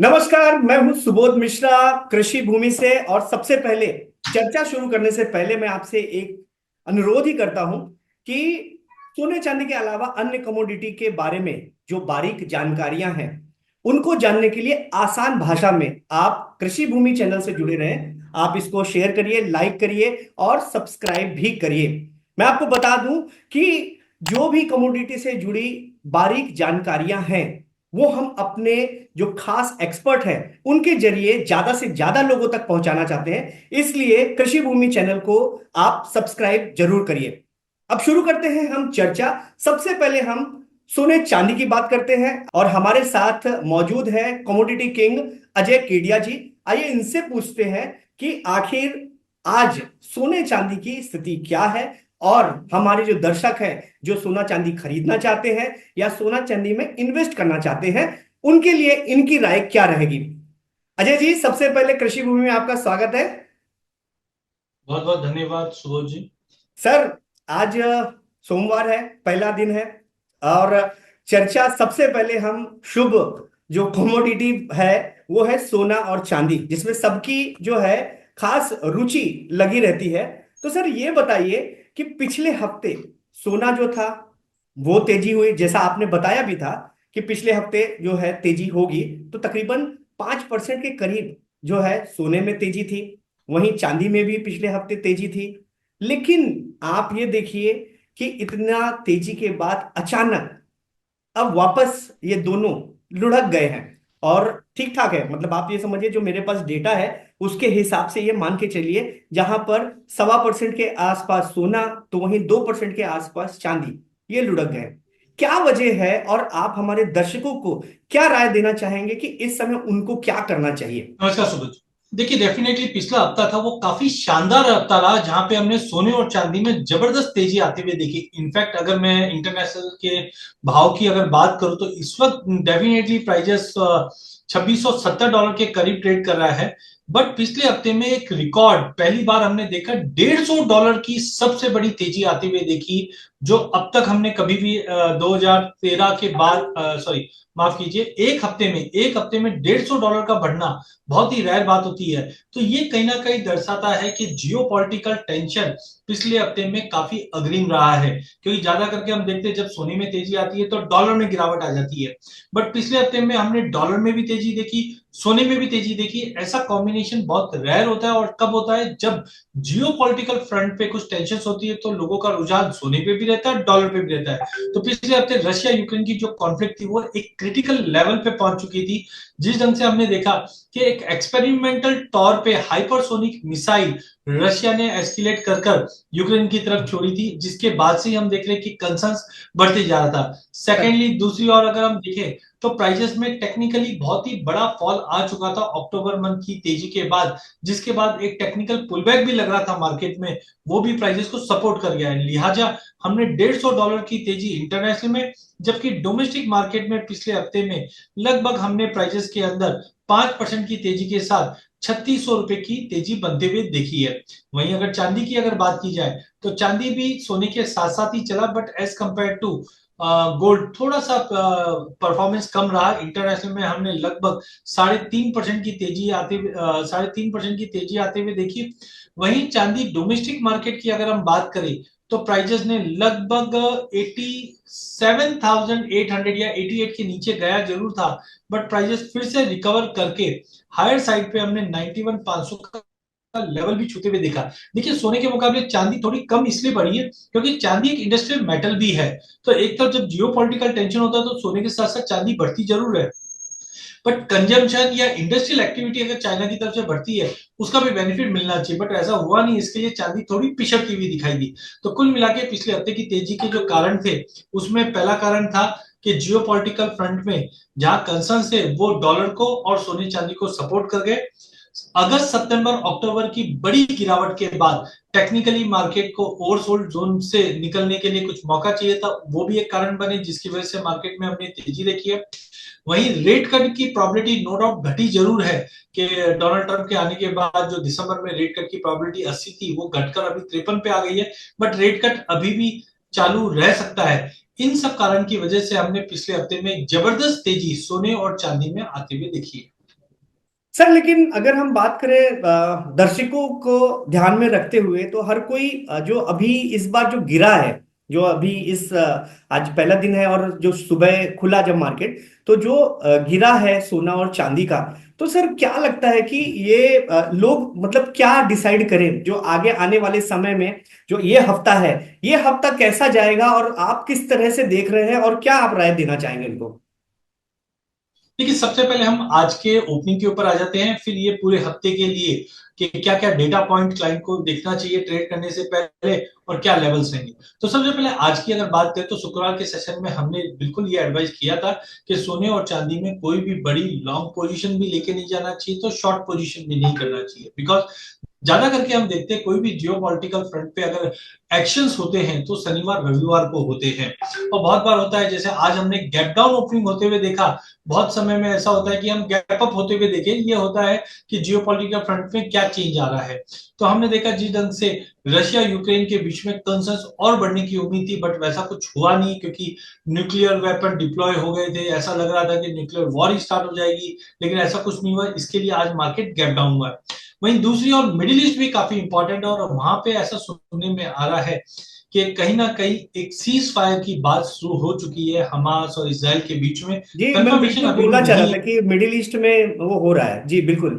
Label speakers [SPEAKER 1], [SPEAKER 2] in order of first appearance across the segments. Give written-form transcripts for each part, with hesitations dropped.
[SPEAKER 1] नमस्कार, मैं हूं सुबोध मिश्रा कृषि भूमि से। और सबसे पहले चर्चा शुरू करने से पहले मैं आपसे एक अनुरोध ही करता हूं कि सोने चांदी के अलावा अन्य कमोडिटी के बारे में जो बारीक जानकारियां हैं उनको जानने के लिए आसान भाषा में आप कृषि भूमि चैनल से जुड़े रहें। आप इसको शेयर करिए, लाइक करिए और सब्सक्राइब भी करिए। मैं आपको बता दूं कि जो भी कमोडिटी से जुड़ी बारीक जानकारियां हैं वो हम अपने जो खास एक्सपर्ट हैं उनके जरिए ज्यादा से ज्यादा लोगों तक पहुंचाना चाहते हैं। इसलिए कृषि भूमि चैनल को आप सब्सक्राइब जरूर करिए। अब शुरू करते हैं हम चर्चा। सबसे पहले हम सोने चांदी की बात करते हैं और हमारे साथ मौजूद है कमोडिटी किंग अजय केडिया जी। आइए इनसे पूछते हैं कि आखिर आज सोने चांदी की स्थिति क्या है और हमारे जो दर्शक हैं जो सोना चांदी खरीदना चाहते हैं या सोना चांदी में इन्वेस्ट करना चाहते हैं उनके लिए इनकी राय क्या रहेगी। अजय जी, सबसे पहले कृषि भूमि में आपका स्वागत है।
[SPEAKER 2] बहुत बहुत धन्यवाद सुबोध जी।
[SPEAKER 1] सर, आज सोमवार है, पहला दिन है और चर्चा सबसे पहले हम शुभ जो कमोडिटी है वो है सोना और चांदी, जिसमें सबकी जो है खास रुचि लगी रहती है। तो सर ये बताइए कि पिछले हफ्ते सोना जो था वो तेजी हुई, जैसा आपने बताया भी था कि पिछले हफ्ते जो है तेजी होगी, तो तकरीबन 5% के करीब जो है सोने में तेजी थी। वहीं चांदी में भी पिछले हफ्ते तेजी थी। लेकिन आप ये देखिए कि इतना तेजी के बाद अचानक अब वापस ये दोनों लुढ़क गए हैं और ठीक ठाक है। मतलब आप ये समझिए, जो मेरे पास डेटा है उसके हिसाब से ये मान के चलिए, जहां पर 1.25% के आसपास सोना तो वहीं 2% के आसपास चांदी ये लुढ़क गए। क्या वजह है और आप हमारे दर्शकों को क्या राय देना चाहेंगे कि इस समय उनको क्या करना चाहिए।
[SPEAKER 2] नमस्कार सुबोध जी। देखिए डेफिनेटली पिछला हफ्ता था वो काफी शानदार हफ्ता रहा जहां पे हमने सोने और चांदी में जबरदस्त तेजी आते हुए देखी। इनफैक्ट अगर मैं इंटरनेशनल के भाव की अगर बात करूं तो इस वक्त डेफिनेटली प्राइजेस $2670 के करीब ट्रेड कर रहा है। बट पिछले हफ्ते में एक रिकॉर्ड पहली बार हमने देखा, $150 की सबसे बड़ी तेजी आते हुए देखी जो अब तक हमने कभी भी 2013 के बाद, सॉरी माफ कीजिए, एक हफ्ते में $150 का बढ़ना बहुत ही रेयर बात होती है। तो ये कहीं ना कहीं दर्शाता है कि जियो पॉलिटिकल टेंशन पिछले हफ्ते में काफी अग्रिम रहा है, क्योंकि ज्यादा करके हम देखते हैं जब सोने में तेजी आती है तो डॉलर में गिरावट आ जाती है। बट पिछले हफ्ते में हमने डॉलर में भी तेजी देखी, सोने में भी तेजी देखी। ऐसा कॉम्बिनेशन बहुत रेयर होता है, और कब होता है जब जियो पॉलिटिकल फ्रंट पे कुछ टेंशन होती है तो लोगों का रुझान सोने पे भी रहता है, डॉलर पे भी रहता है। तो पिछले हफ्ते रशिया यूक्रेन की जो कॉन्फ्लिक्ट थी वो एक क्रिटिकल लेवल पे पहुंच चुकी थी। जिस ढंग से हमने देखा कि एक एक्सपेरिमेंटल तौर पे हाइपरसोनिक मिसाइल रशिया ने एस्केलेट कर कर यूक्रेन की तरफ छोड़ी थी, जिसके बाद से ही हम देख रहे हैं कि कंसर्न्स बढ़ते जा रहा था। सेकेंडली दूसरी ओर अगर हम देखें तो प्राइजेस में टेक्निकली बहुत ही बड़ा फॉल आ चुका था अक्टूबर मंथ की तेजी के बाद, जिसके बाद एक टेक्निकल पुलबैक भी लग रहा था मार्केट में, वो भी प्राइजेस को सपोर्ट कर गया है। लिहाजा हमने $150 की तेजी इंटरनेशनल में, जबकि डोमेस्टिक मार्केट में पिछले हफ्ते में लगभग हमने प्राइजेस के अंदर 5% की तेजी के साथ ₹3600 की तेजी बनते हुए देखी है। वहीं अगर चांदी की अगर बात की जाए तो चांदी भी सोने के साथ साथ ही चला, but as compare to gold थोड़ा सा परफॉर्मेंस कम रहा। इंटरनेशनल में हमने लगभग 3.5% की तेजी आते 3.5% की तेजी आते हुए देखी। वहीं चांदी डोमेस्टिक मार्केट की अगर हम बात करें तो प्राइजेस ने लगभग 87,800 या 88 के नीचे गया जरूर था, बट प्राइजेस फिर से रिकवर करके हायर साइड पे हमने 91,500 का लेवल भी छूते हुए देखा। देखिए सोने के मुकाबले चांदी थोड़ी कम इसलिए बढ़ी है क्योंकि चांदी एक इंडस्ट्रियल मेटल भी है। तो एक तरफ जब जियो पॉलिटिकल टेंशन होता है तो सोने के साथ साथ चांदी बढ़ती जरूर है, बट कंजम्पशन या इंडस्ट्रियल एक्टिविटी अगर चाइना की तरफ से बढ़ती है उसका भी बेनिफिट मिलना चाहिए, बट ऐसा हुआ नहीं। इसके लिए चांदी थोड़ी पिछड़ती हुई दिखाई दी। तो कुल मिला के पिछले हफ्ते की तेजी के जो कारण थे उसमें पहला कारण था कि जियो पॉलिटिकल फ्रंट में जहां कंसर्न थे वो डॉलर को और सोने चांदी को सपोर्ट कर गए। अगस्त सितंबर अक्टूबर की बड़ी गिरावट के बाद टेक्निकली मार्केट को ओवरसोल्ड जोन से निकलने के लिए कुछ मौका चाहिए था, वो भी एक कारण बने जिसकी वजह से मार्केट में हमने तेजी देखी है। वहीं रेट कट की प्रोबेबिलिटी नो डाउट घटी जरूर है कि डोनाल्ड ट्रंप के आने के बाद जो दिसंबर में रेट कट की प्रोबेबिलिटी 80 थी वो घटकर अभी 53 पे आ गई है, बट रेट कट अभी भी चालू रह सकता है। इन सब कारण की वजह से हमने पिछले हफ्ते में जबरदस्त तेजी सोने और चांदी में आते हुए देखी है।
[SPEAKER 1] सर, लेकिन अगर हम बात करें दर्शकों को ध्यान में रखते हुए, तो हर कोई जो अभी इस बार जो गिरा है, जो अभी इस आज पहला दिन है और जो सुबह खुला जब मार्केट, तो जो गिरा है सोना और चांदी का, तो सर क्या लगता है कि ये लोग मतलब क्या डिसाइड करें जो आगे आने वाले समय में, जो ये हफ्ता है, ये हफ्ता कैसा जाएगा, और आप किस तरह से देख रहे हैं और क्या आप राय देना चाहेंगे इनको?
[SPEAKER 2] देखिए, सबसे पहले हम आज के ओपनिंग के ऊपर आ जाते हैं, फिर ये पूरे हफ्ते के लिए कि क्या क्या डेटा पॉइंट क्लाइंट को देखना चाहिए ट्रेड करने से पहले और क्या लेवल्स रहेंगे। तो सबसे पहले आज की अगर बात करें तो शुक्रवार के सेशन में हमने बिल्कुल ये एडवाइस किया था कि सोने और चांदी में कोई भी बड़ी लॉन्ग पोजीशन भी लेके नहीं जाना चाहिए, तो शॉर्ट पोजीशन भी नहीं करना चाहिए। बिकॉज ज्यादा करके हम देखते हैं कोई भी जियो पॉलिटिकल फ्रंट पे अगर एक्शंस होते हैं तो शनिवार रविवार को होते हैं। और बहुत बार होता है, जैसे आज हमने गैप डाउन ओपनिंग होते हुए देखा, बहुत समय में ऐसा होता है कि हम गैप अप होते हुए देखें, ये होता है कि जियो पॉलिटिकल फ्रंट में क्या चेंज आ रहा है। तो हमने देखा जिस ढंग से रशिया यूक्रेन के बीच में कंसर्न्स और बढ़ने की उम्मीद थी, बट वैसा कुछ हुआ नहीं, क्योंकि न्यूक्लियर वेपन डिप्लॉय हो गए थे, ऐसा लग रहा था कि न्यूक्लियर वॉर स्टार्ट हो जाएगी, लेकिन ऐसा कुछ नहीं हुआ। इसके लिए आज मार्केट गैप डाउन हुआ है। वहीं दूसरी ओर मिडिल ईस्ट भी काफी इंपॉर्टेंट है, और वहां पे ऐसा सुनने में आ रहा है कि कहीं ना कहीं एक सीज फायर की बात शुरू हो चुकी है हमास और इसराइल के बीच में।
[SPEAKER 1] जी, मैं
[SPEAKER 2] कंफर्मेशन
[SPEAKER 1] बिल्कुल
[SPEAKER 2] अभी भी
[SPEAKER 1] बोलना चाह रहा
[SPEAKER 2] नहीं है।
[SPEAKER 1] था कि मिडिल ईस्ट में वो हो रहा है। जी बिल्कुल,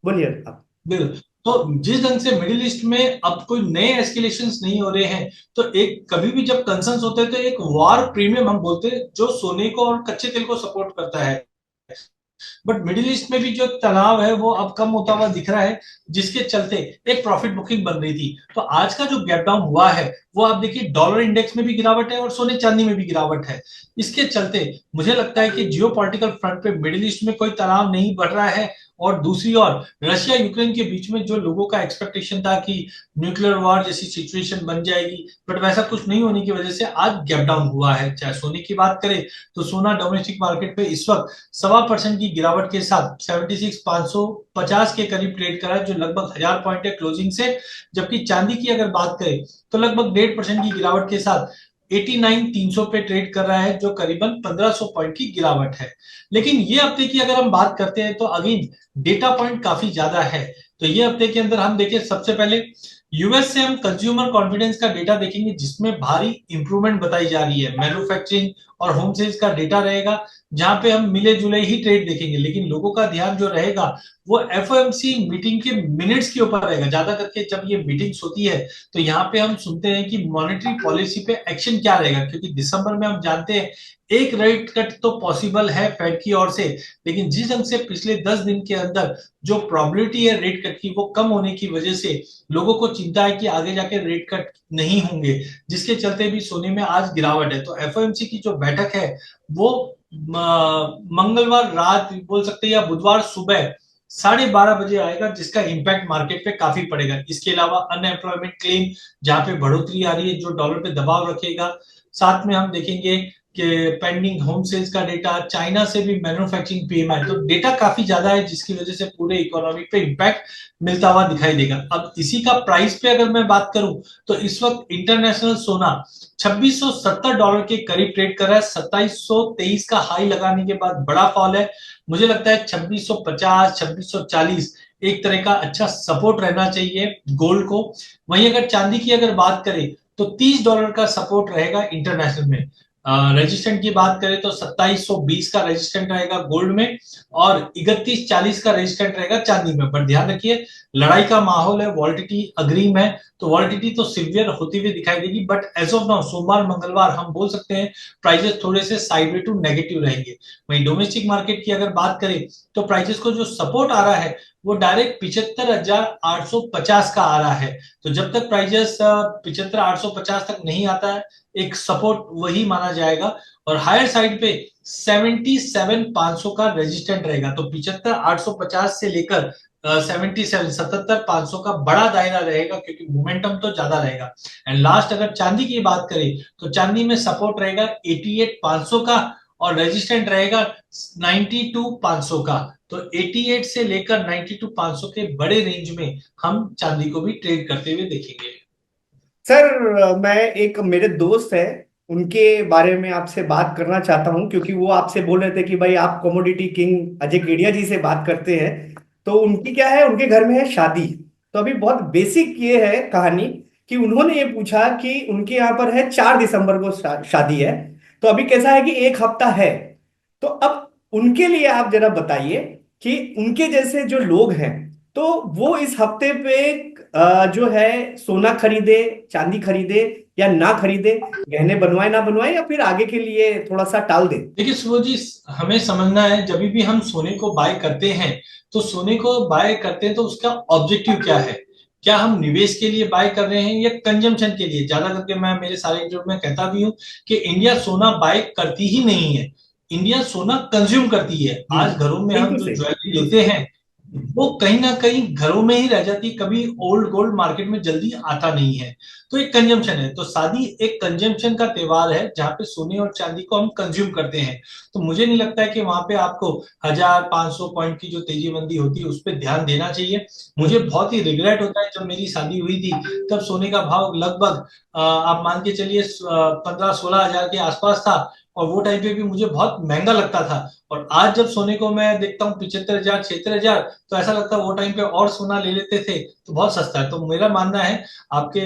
[SPEAKER 1] बोलिए आप।
[SPEAKER 2] बिल्कुल। तो जिस ढंग से मिडिल ईस्ट में अब कोई नए एस्केलेशंस नहीं हो रहे हैं, तो एक कभी भी जब कंसर्न्स होते हैं तो एक वॉर प्रीमियम हम बोलते हैं जो सोने को और कच्चे तेल को सपोर्ट करता है। बट मिडिल ईस्ट में भी जो तनाव है वो अब कम होता हुआ दिख रहा है, जिसके चलते एक प्रॉफिट बुकिंग बन रही थी। तो आज का जो गैप डाउन हुआ है वो आप देखिए डॉलर इंडेक्स में भी गिरावट है और सोने चांदी में भी गिरावट है। इसके चलते मुझे लगता है कि जियो पॉलिटिकल फ्रंट पे मिडिल ईस्ट में कोई तनाव नहीं बढ़ रहा है। और दूसरी ओर रशिया यूक्रेन के बीच में जो लोगों का एक्सपेक्टेशन था कि न्यूक्लियर वॉर जैसी सिचुएशन बन जाएगी, बट वैसा कुछ नहीं होने की वजह से आज गैप डाउन हुआ है। चाहे सोने की बात करें तो सोना डोमेस्टिक मार्केट पे इस वक्त 1.25% की गिरावट के साथ 76,550 के करीब ट्रेड करा है, जो लगभग 1000 पॉइंट है क्लोजिंग से। जबकि चांदी की अगर बात करें तो लगभग 1.5% की गिरावट के साथ 89,300 पे ट्रेड कर रहा है, जो करीबन 1500 पॉइंट की गिरावट है। लेकिन ये हफ्ते की अगर हम बात करते हैं तो अगेन डेटा पॉइंट काफी ज्यादा है। तो ये हफ्ते के अंदर हम देखें, सबसे पहले यूएस से हम कंज्यूमर कॉन्फिडेंस का डेटा देखेंगे, जिसमें भारी इंप्रूवमेंट बताई जा रही है। मैन्युफैक्चरिंग और होम सेल्स का डेटा रहेगा, जहां पे हम मिले जुले ही ट्रेड देखेंगे, लेकिन लोगों का ध्यान जो रहेगा वो एफओएमसी मीटिंग के मिनट्स के ऊपर रहेगा। ज्यादा करके जब ये मीटिंग्स होती है तो यहाँ पे हम सुनते हैं कि मॉनेटरी पॉलिसी पे एक्शन क्या रहेगा, क्योंकि दिसंबर में हम जानते हैं एक रेट कट तो पॉसिबल है फेड की ओर से, लेकिन जिस ढंग से पिछले 10 दिन के अंदर जो प्रोबेबिलिटी है रेट कट की वो कम होने की वजह से लोगों को चिंता है कि आगे जाके रेट कट नहीं होंगे, जिसके चलते भी सोने में आज गिरावट है। तो एफओएमसी की जो बैठक है वो मंगलवार रात बोल सकते हैं या बुधवार सुबह 12:30 बजे आएगा, जिसका इंपैक्ट मार्केट पे काफी पड़ेगा। इसके अलावा अनएम्प्लॉयमेंट क्लेम जहां पे बढ़ोतरी आ रही है, जो डॉलर पे दबाव रखेगा। साथ में हम देखेंगे कि पेंडिंग होम सेल्स का डेटा, चाइना से भी मैन्युफैक्चरिंग पीएमआई, तो डेटा काफी ज्यादा है, जिसकी वजह से पूरे इकोनॉमी पे इंपैक्ट मिलता हुआ दिखाई देगा। अब इसी का प्राइस पे अगर मैं बात करूं तो इस वक्त इंटरनेशनल सोना $2670 के करीब ट्रेड कर रहा है। 2723 का हाई लगाने के बाद बड़ा फॉल है। मुझे लगता है 2650 2640 एक तरह का अच्छा सपोर्ट रहना चाहिए गोल्ड को। वहीं अगर चांदी की अगर बात करें तो $30 का सपोर्ट रहेगा इंटरनेशनल में। रेजिस्टेंट की बात करें तो 2720 का रेजिस्टेंट रहेगा गोल्ड में, और 3140 का रेजिस्टेंट रहेगा चांदी में। पर ध्यान रखिए, लड़ाई का माहौल है, वॉलिटिलिटी अग्रीम है, तो वॉलिटिलिटी तो सिवियर होती हुई दिखाई देगी। बट एज ऑफ नाउ सोमवार मंगलवार हम बोल सकते हैं प्राइजेस थोड़े से साइडवे टू नेगेटिव रहेंगे। वहीं डोमेस्टिक मार्केट की अगर बात करें तो प्राइजेस को जो सपोर्ट आ रहा है वो डायरेक्ट 75,850 का आ रहा है। तो जब तक प्राइजेस 75,850 तक नहीं आता है, एक सपोर्ट वही माना जाएगा। और हायर साइड पे 77,500 का रेजिस्टेंट रहेगा। तो 75,850 से लेकर 77,500 का बड़ा दायरा रहेगा, क्योंकि मोमेंटम तो ज्यादा रहेगा। एंड लास्ट अगर चांदी की बात करें तो चांदी में सपोर्ट रहेगा 88,500 का, और रेजिस्टेंट रहेगा 92,500 का। तो 88 से लेकर 92,500 के बड़े रेंज में हम चांदी को भी ट्रेड करते हुए देखेंगे।
[SPEAKER 1] सर, मैं एक मेरे दोस्त है, उनके बारे में आपसे बात करना चाहता हूं, क्योंकि वो आपसे बोल रहे थे कि भाई आप कमोडिटी किंग अजय केडिया जी से बात करते हैं। तो उनकी क्या है, उनके घर में है शादी। तो अभी बहुत बेसिक ये है कहानी कि उन्होंने ये पूछा कि उनके यहाँ पर है 4 दिसंबर को शादी है। तो अभी कैसा है कि एक हफ्ता है। तो अब उनके लिए आप जरा बताइए कि उनके जैसे जो लोग हैं, तो वो इस हफ्ते पे जो है सोना खरीदे, चांदी खरीदे या ना खरीदे, गहने बनवाए ना बनवाए, या फिर आगे के लिए थोड़ा सा टाल दे।
[SPEAKER 2] देखिए सुबोध जी, हमें समझना है जब भी हम सोने को बाय करते हैं तो सोने को बाय करते हैं तो उसका ऑब्जेक्टिव क्या है। क्या हम निवेश के लिए बाय कर रहे हैं या कंजम्पशन के लिए। ज्यादा करके मैं मेरे सारे इंटरव्यू में कहता भी हूं कि इंडिया सोना बाय करती ही नहीं है, इंडिया सोना कंज्यूम करती है। आज घरों में हम
[SPEAKER 1] बिल्कुल
[SPEAKER 2] जो
[SPEAKER 1] सही,
[SPEAKER 2] ज्वेलरी
[SPEAKER 1] बिल्कुल
[SPEAKER 2] लेते
[SPEAKER 1] सही।
[SPEAKER 2] हैं वो कहीं ना कहीं घरों में ही रह जाती, कभी ओल्ड गोल्ड मार्केट में जल्दी आता नहीं है। तो एक कंजम्पशन है, तो शादी एक कंजम्पशन का त्योहार है जहां पे सोने और चांदी को हम कंज्यूम करते हैं। तो मुझे नहीं लगता है कि वहां पे आपको 1,500 पॉइंट की जो तेजी मंदी होती है उस पर ध्यान देना चाहिए। मुझे बहुत ही रिग्रेट होता है, जब मेरी शादी हुई थी तब सोने का भाव लगभग आप मान के चलिए 15-16 हजार के आसपास था, और वो टाइम पे भी मुझे बहुत महंगा लगता था। और आज जब सोने को मैं देखता हूँ 75,000 76,000, तो ऐसा लगता है वो टाइम पे और सोना ले लेते थे तो बहुत सस्ता है। तो मेरा मानना है आपके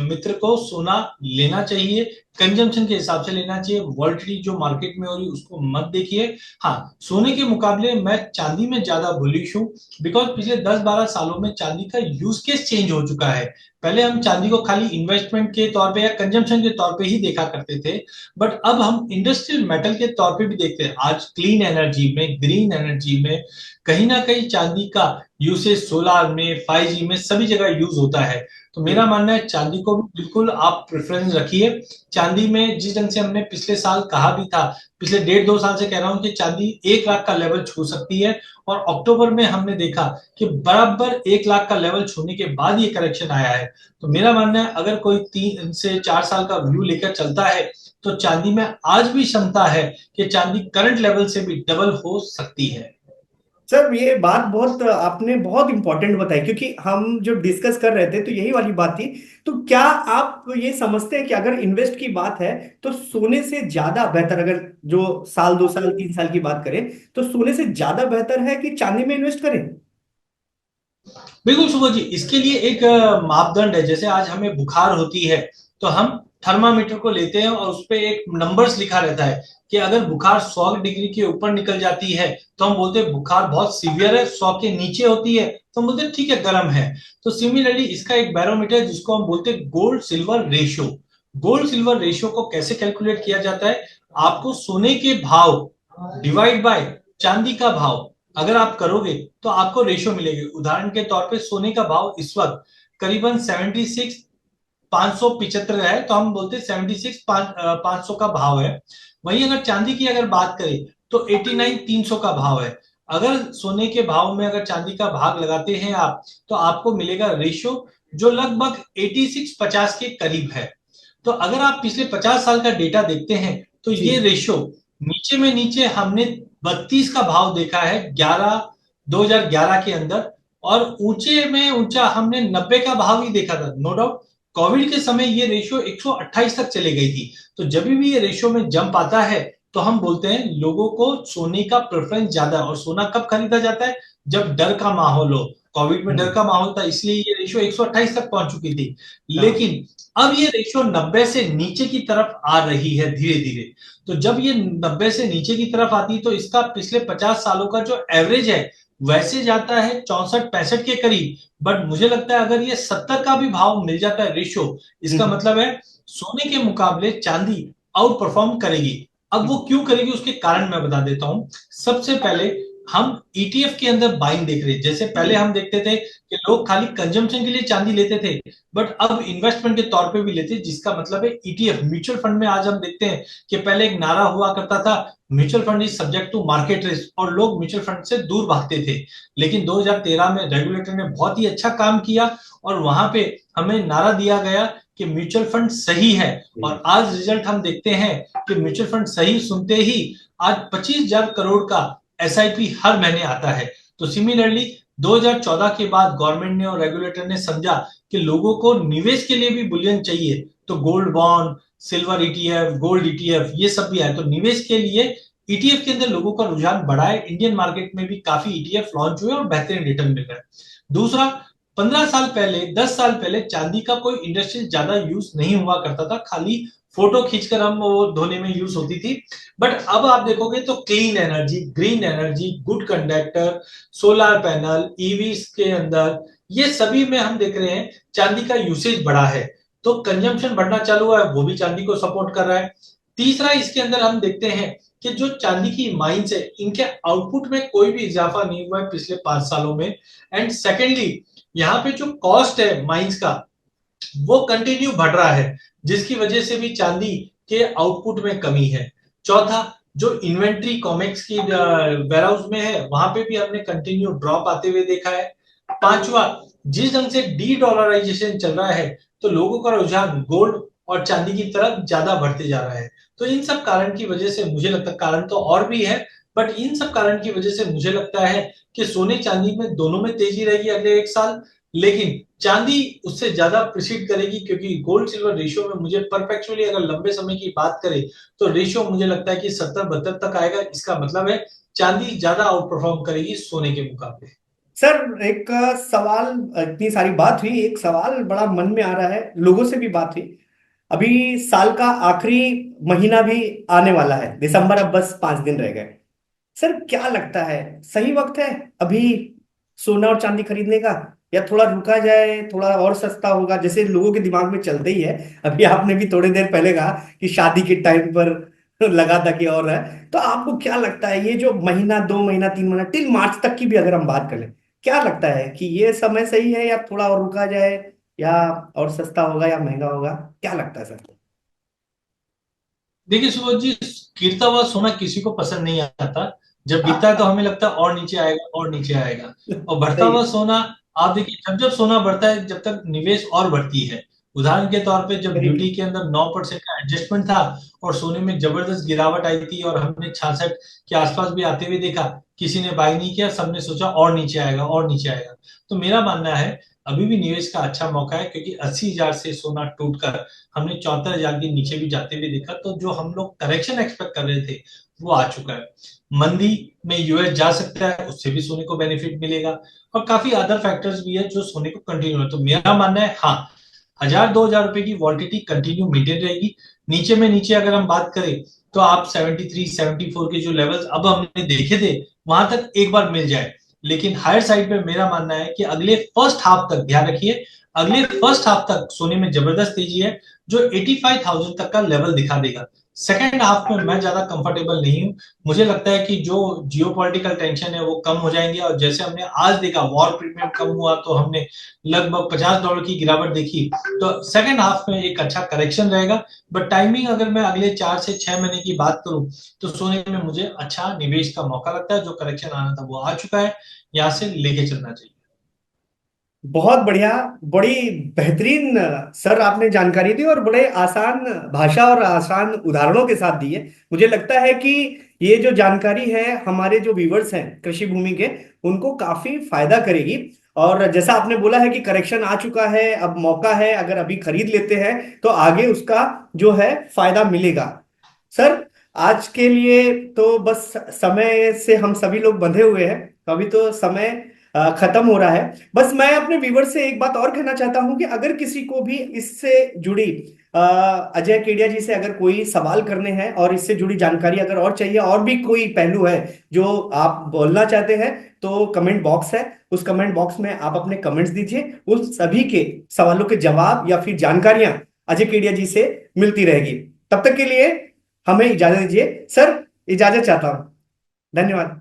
[SPEAKER 2] मित्र को सोना लेना चाहिए, कंजम्पशन के हिसाब से लेना चाहिए। वॉलेटिलिटी जो मार्केट में हो रही उसको मत देखिए। हाँ, सोने के मुकाबले मैं चांदी में ज्यादा बुलिश हूँ, बिकॉज पिछले 10-12 सालों में चांदी का यूज केस चेंज हो चुका है। पहले हम चांदी को खाली इन्वेस्टमेंट के तौर पे या कंजम्पशन के तौर पे ही देखा करते थे, बट अब हम इंडस्ट्रियल मेटल के तौर पे भी देखते हैं। आज क्लीन एनर्जी में, ग्रीन एनर्जी में कहीं ना कहीं चांदी का यूसेज सोलार में, 5G में सभी जगह यूज होता है। तो मेरा मानना है चांदी को भी बिल्कुल आप प्रेफरेंस रखिए। चांदी में जिस ढंग से हमने पिछले साल कहा भी था, पिछले 1.5-2 साल से कह रहा हूं कि चांदी 1 लाख का लेवल छू सकती है, और अक्टूबर में हमने देखा कि बराबर 1 लाख का लेवल छूने के बाद ये करेक्शन आया है। तो मेरा मानना है अगर कोई 3 से 4 साल का व्यू लेकर चलता है तो चांदी में आज भी क्षमता है कि चांदी करंट लेवल से भी डबल हो सकती है।
[SPEAKER 1] सर ये बात बहुत आपने बहुत इंपॉर्टेंट बताई, क्योंकि हम जो डिस्कस कर रहे थे तो यही वाली बात थी। तो क्या आप ये समझते हैं कि अगर इन्वेस्ट की बात है तो सोने से ज्यादा बेहतर, अगर जो साल 2 साल 3 साल की बात करें, तो सोने से ज्यादा बेहतर है कि चांदी में इन्वेस्ट करें?
[SPEAKER 2] बिल्कुल सुबह जी, इसके लिए एक मापदंड है। जैसे आज हमें बुखार होती है तो हम थर्मामीटर को लेते हैं और उस पे एक नंबर्स लिखा रहता है कि अगर बुखार 100 डिग्री के ऊपर निकल जाती है तो हम बोलते हैं बुखार बहुत सीवियर है, 100 के नीचे होती है तो हम बोलते हैं ठीक है, गर्म है। तो सिमिलरली इसका एक बैरोमीटर है जिसको हम बोलते हैं gold silver ratio. Gold silver ratio को कैसे कैलकुलेट किया जाता है, आपको सोने के भाव डिवाइड बाय चांदी का भाव अगर आप करोगे तो आपको रेशियो मिलेगी। उदाहरण के तौर पे सोने का भाव इस वक्त करीबन 76,575 है, तो हम बोलते हैं 76,500 का भाव है। वहीं अगर चांदी की अगर बात करें तो 89,300 का भाव है। अगर सोने के भाव में अगर चांदी का भाग लगाते हैं आप तो आपको मिलेगा रेशियो जो लगभग 86-50 के करीब है। तो अगर आप पिछले 50 साल का डेटा देखते हैं तो
[SPEAKER 1] जी।
[SPEAKER 2] ये रेशियो नीचे में नीचे हमने 32 का भाव देखा है 2011 के अंदर, और ऊंचे में ऊंचा हमने 90 का भाव ही देखा था। नो डाउट कोविड के समय ये रेशियो 128 तक चले गई थी। तो जब भी ये रेशियो में जंप आता है तो हम बोलते हैं लोगों को सोने का प्रेफरेंस ज्यादा है। और सोना कब खरीदा जाता है, जब डर का माहौल हो। कोविड में डर
[SPEAKER 1] हम्म।
[SPEAKER 2] का माहौल था इसलिए ये रेशियो 128 तक पहुंच चुकी थी।
[SPEAKER 1] हाँ।
[SPEAKER 2] लेकिन अब ये रेशियो 90 से नीचे की तरफ आ रही है धीरे धीरे। तो जब ये 90 से नीचे की तरफ आती है तो इसका पिछले 50 सालों का जो एवरेज है वैसे जाता है 64-65 के करीब। बट मुझे लगता है अगर ये 70 का भी भाव मिल जाता है रेशियो, इसका
[SPEAKER 1] हम्म।
[SPEAKER 2] मतलब है सोने के मुकाबले चांदी आउट परफॉर्म करेगी। अब वो क्यों करेगी उसके कारण मैं बता देता हूं। सबसे पहले हम ईटीएफ के अंदर बाइंग देख रहे हैं। जैसे पहले हम देखते थे कि लोग खाली कंजम्पशन के लिए चांदी लेते थे, बट अब इन्वेस्टमेंट के तौर पे भी लेते हैं, जिसका मतलब है ईटीएफ म्यूचुअल फंड में। आज हम देखते हैं कि पहले एक नारा हुआ करता था mutual fund is subject to market risk, और लोग म्यूचुअल फंड से दूर भागते थे। लेकिन 2013 में रेगुलेटर ने बहुत ही अच्छा काम किया और वहां पे हमें नारा दिया गया कि म्यूचुअल फंड सही है। और आज रिजल्ट हम देखते हैं कि म्यूचुअल फंड सही सुनते ही आज 25,000 करोड़ का एसआईपी हर महीने आता है। तो सिमिलरली 2014 के बाद गवर्नमेंट ने और रेगुलेटर ने समझा कि लोगों को निवेश के लिए भी बुलियन चाहिए, तो gold bond, silver ETF, gold ETF ये सब भी आए। तो निवेश के लिए ईटीएफ के अंदर लोगों का रुझान बढ़ा है, इंडियन मार्केट में भी काफी ईटीएफ लॉन्च हुए और बेहतरीन रिटर्न मिल रहा है। दूसरा, 15 साल पहले, 10 साल पहले चांदी का कोई इंडस्ट्री ज्यादा यूज नहीं हुआ करता था, खाली फोटो खींचकर हम वो धोने में यूज होती थी। बट अब आप देखोगे तो clean energy, green energy, good conductor, solar panel, EVs के अंदर, ये सभी में हम देख रहे हैं चांदी का यूसेज बढ़ा है, तो कंजम्पशन बढ़ना चालू हुआ है, वो भी चांदी को सपोर्ट कर रहा है। तीसरा, इसके अंदर हम देखते हैं कि जो चांदी की माइंस है, इनके आउटपुट में कोई भी इजाफा नहीं हुआ है पिछले 5 सालों में। एंड सेकेंडली, यहाँ पे जो कॉस्ट है माइंस का, वो कंटिन्यू बढ़ रहा है, जिसकी वजह से भी चांदी के आउटपुट में कमी है। चौथा, जो इन्वेंट्री कॉमेक्स की वेयर हाउस में है, वहां पे भी हमने कंटिन्यू ड्रॉप आते हुए देखा है। पांचवा, जिस ढंग से डी डॉलराइजेशन चल रहा है, तो लोगों का रुझान गोल्ड और चांदी की तरफ ज्यादा बढ़ते जा रहा है। तो इन सब कारण की वजह से मुझे लगता है, कारण तो और भी है, बट इन सब कारण की वजह से मुझे लगता है कि सोने चांदी में दोनों में तेजी रहेगी अगले 1 साल, लेकिन चांदी उससे ज्यादा प्रिसीड करेगी, क्योंकि गोल्ड सिल्वर रेशियो में मुझे परफेक्चुअली अगर लंबे समय की बात करें तो रेशियो मुझे लगता है कि 70-72 तक आएगा। इसका मतलब है चांदी ज्यादा आउट परफॉर्म करेगी सोने के मुकाबले।
[SPEAKER 1] सर एक सवाल, इतनी सारी बात हुई, एक सवाल बड़ा मन में आ रहा है, लोगों से भी बात हुई। अभी साल का आखिरी महीना भी आने वाला है, दिसंबर, अब बस 5 दिन रह गए। सर क्या लगता है, सही वक्त है अभी सोना और चांदी खरीदने का, या थोड़ा रुका जाए, थोड़ा और सस्ता होगा, जैसे लोगों के दिमाग में चलते ही है। अभी आपने भी थोड़ी देर पहले कहा कि शादी के टाइम पर लगा था कि और है। तो आपको क्या लगता है, ये जो महीना, 2 महीना, 3 महीना, टिल मार्च तक की भी अगर हम बात करें, क्या लगता है कि ये समय सही है, या थोड़ा और रुका जाए, या और सस्ता होगा या महंगा होगा? क्या लगता है सर?
[SPEAKER 2] देखिए सुबोध जी, गिरता हुआ सोना किसी को पसंद नहीं आता। जब गिरता है तो हमें लगता है और नीचे आएगा और नीचे आएगा। और बढ़ता
[SPEAKER 1] सही
[SPEAKER 2] हुआ
[SPEAKER 1] है।
[SPEAKER 2] सोना, आप देखिए, जब जब सोना बढ़ता है, जब तक निवेश और बढ़ती है। उदाहरण के तौर पे जब
[SPEAKER 1] वेरी ट्रू।
[SPEAKER 2] ड्यूटी के अंदर 9% का एडजस्टमेंट था और सोने में जबरदस्त गिरावट आई थी और हमने 66 के आसपास भी आते हुए देखा, किसी ने बाय नहीं किया, सबने सोचा और नीचे आएगा और नीचे आएगा। तो मेरा मानना है अभी भी निवेश का अच्छा मौका है, क्योंकि 80,000 से सोना टूटकर हमने 74,000 के नीचे भी जाते हुए देखा। तो जो हम लोग करेक्शन एक्सपेक्ट कर रहे थे वो आ चुका है। मंदी में यूएस जा सकता है, उससे भी सोने को बेनिफिट मिलेगा। और काफी अदर फैक्टर्स भी है जो सोने को कंटिन्यू है। तो मेरा मानना है हाँ, 1,000-2,000 रुपए की वॉलिटिलिटी कंटिन्यू मेंटेन रहेगी। नीचे में नीचे अगर हम बात करें तो आप 73-74 के जो लेवल्स अब हमने देखे थे, वहां तक एक बार मिल जाए। लेकिन हायर साइड पे मेरा मानना है कि अगले फर्स्ट हाफ तक, ध्यान रखिए, अगले फर्स्ट हाफ तक सोने में जबरदस्त तेजी है, जो 85,000 तक का लेवल दिखा देगा। सेकेंड हाफ में मैं ज्यादा कंफर्टेबल नहीं हूं। मुझे लगता है कि जो जियोपॉलिटिकल टेंशन है वो कम हो जाएंगे, और जैसे हमने आज देखा वॉर प्रीमियम कम हुआ तो हमने लगभग $50 की गिरावट देखी। तो सेकेंड हाफ में एक अच्छा करेक्शन रहेगा। बट टाइमिंग अगर मैं अगले 4 से 6 महीने की बात करूं तो सोने में मुझे अच्छा निवेश का मौका लगता है। जो करेक्शन आना था वो आ चुका है, यहाँ से लेके चलना चाहिए।
[SPEAKER 1] बहुत बढ़िया, बड़ी बेहतरीन सर आपने जानकारी दी, और बड़े आसान भाषा और आसान उदाहरणों के साथ दी है। मुझे लगता है कि ये जो जानकारी है हमारे जो व्यूवर्स हैं कृषि भूमि के, उनको काफी फायदा करेगी। और जैसा आपने बोला है कि करेक्शन आ चुका है, अब मौका है, अगर अभी खरीद लेते हैं तो आगे उसका जो है फायदा मिलेगा। सर आज के लिए तो बस समय से हम सभी लोग बंधे हुए हैं, अभी तो समय खत्म हो रहा है। बस मैं अपने व्यूवर से एक बात और कहना चाहता हूं कि अगर किसी को भी इससे जुड़ी, अजय केडिया जी से अगर कोई सवाल करने हैं और इससे जुड़ी जानकारी अगर और चाहिए, और भी कोई पहलू है जो आप बोलना चाहते हैं, तो कमेंट बॉक्स है, उस कमेंट बॉक्स में आप अपने कमेंट्स दीजिए। उन सभी के सवालों के जवाब या फिर जानकारियां अजय केडिया जी से मिलती रहेगी। तब तक के लिए हमें इजाजत दीजिए सर, इजाजत चाहता हूं। धन्यवाद।